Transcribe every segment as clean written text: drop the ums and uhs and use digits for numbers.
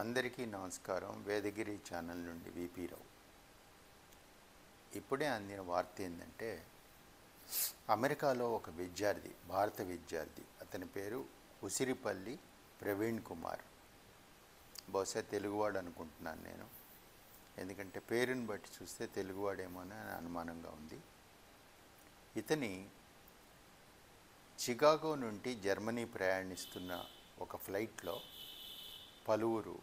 అందరికీ నమస్కారం. వేదగిరి ఛానల్ నుండి విపి రావు. ఇప్పుడే అందిన వార్త ఏంటంటే, అమెరికాలో ఒక విద్యార్థి, భారత విద్యార్థి, అతని పేరు ఉసిరిపల్లి ప్రవీణ్ కుమార్. బహుశా తెలుగువాడు అనుకుంటున్నాను నేను, ఎందుకంటే పేరుని బట్టి చూస్తే తెలుగువాడేమో అని అనుమానంగా ఉంది. ఇతని చికాగో నుండి జర్మనీ ప్రయాణిస్తున్న ఒక ఫ్లైట్లో పలువురు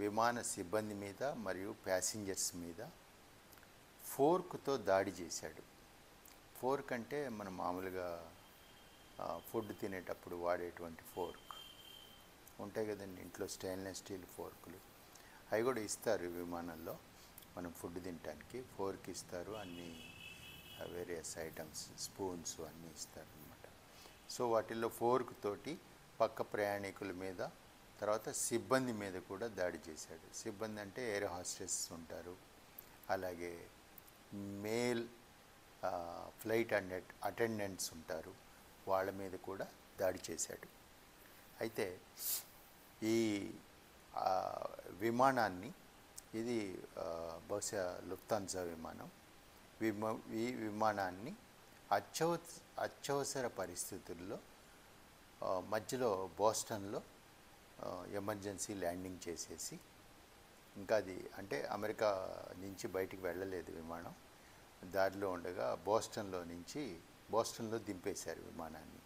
విమాన సిబ్బంది మీద మరియు ప్యాసింజర్స్ మీద ఫోర్క్తో దాడి చేశాడు. ఫోర్క్ అంటే మనం మామూలుగా ఫుడ్ తినేటప్పుడు వాడేటువంటి ఫోర్క్ ఉంటాయి కదండి, ఇంట్లో స్టెయిన్లెస్ స్టీల్ ఫోర్కులు. అవి కూడా ఇస్తారు విమానంలో, మనం ఫుడ్ తినడానికి ఫోర్క్ ఇస్తారు, అన్ని వేరియస్ ఐటమ్స్, స్పూన్స్ అన్నీ ఇస్తారు అన్నమాట. సో వాటిల్లో ఫోర్క్ తోటి పక్క ప్రయాణికుల మీద, తర్వాత సిబ్బంది మీద కూడా దాడి చేశాడు. సిబ్బంది అంటే ఎయిర్ హాస్టెస్ ఉంటారు, అలాగే మేల్ ఫ్లైట్ అటెండెంట్స్ ఉంటారు, వాళ్ళ మీద కూడా దాడి చేశాడు. అయితే ఈ విమానాన్ని, ఇది బహుశా లుఫ్తాన్సా విమానం, ఈ విమానాన్ని అత్యవసర పరిస్థితుల్లో మధ్యలో బోస్టన్లో ఎమర్జెన్సీ ల్యాండింగ్ చేసేసి, ఇంకా అది అంటే అమెరికా నుంచి బయటికి వెళ్ళలేదు విమానం, దారిలో ఉండగా బోస్టన్లో దింపేశారు విమానాన్ని.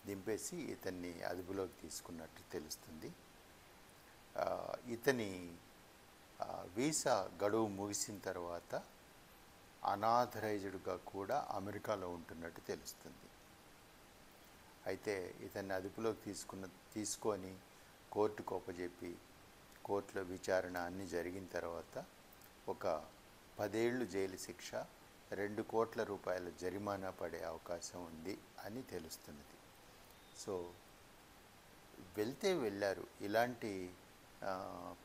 దింపేసి ఇతన్ని అదుపులోకి తీసుకున్నట్టు తెలుస్తుంది. ఇతని వీసా గడువు ముగిసిన తర్వాత అనాథరైజ్డ్గా కూడా అమెరికాలో ఉంటున్నట్టు తెలుస్తుంది. అయితే ఇతన్ని అదుపులోకి తీసుకొని కోర్టుకు అప్పజెప్పి, కోర్టులో విచారణ అన్నీ జరిగిన తర్వాత ఒక 10 ఏళ్ళు జైలు శిక్ష, 2 కోట్ల రూపాయల జరిమానా పడే అవకాశం ఉంది అని తెలుస్తున్నది. సో వెళ్ళారు. ఇలాంటి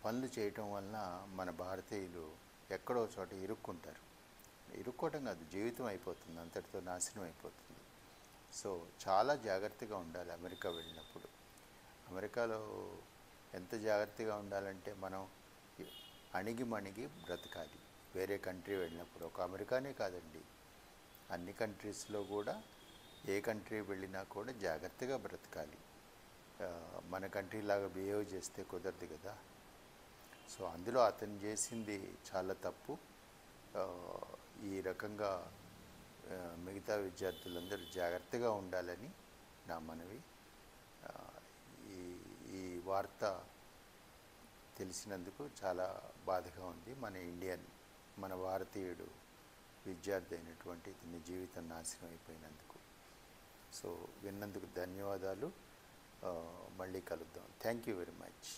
పనులు చేయటం వలన మన భారతీయులు ఎక్కడో చోట ఇరుక్కోవటం కాదు, జీవితం అయిపోతుంది, అంతటితో నాశనం అయిపోతుంది. సో చాలా జాగ్రత్తగా ఉండాలి అమెరికా వెళ్ళినప్పుడు. అమెరికాలో ఎంత జాగ్రత్తగా ఉండాలంటే, మనం అణిగిమణిగి బ్రతకాలి. వేరే కంట్రీ వెళ్ళినప్పుడు, ఒక అమెరికానే కాదండి, అన్ని కంట్రీస్లో కూడా, ఏ కంట్రీ వెళ్ళినా కూడా జాగ్రత్తగా బ్రతకాలి. మన కంట్రీ లాగా బిహేవ్ చేస్తే కుదరదు కదా. సో అందులో అతను చేసింది చాలా తప్పు. ఈ రకంగా మిగతా విద్యార్థులందరూ జాగ్రత్తగా ఉండాలని నా మనవి. ఈ వార్త తెలిసినందుకు చాలా బాధగా ఉంది. మన భారతీయుడు విద్యార్థి అయినటువంటి ఇతని జీవితం నాశనం అయిపోయినందుకు. సో విన్నందుకు ధన్యవాదాలు. మళ్ళీ కలుద్దాం. Thank you very much.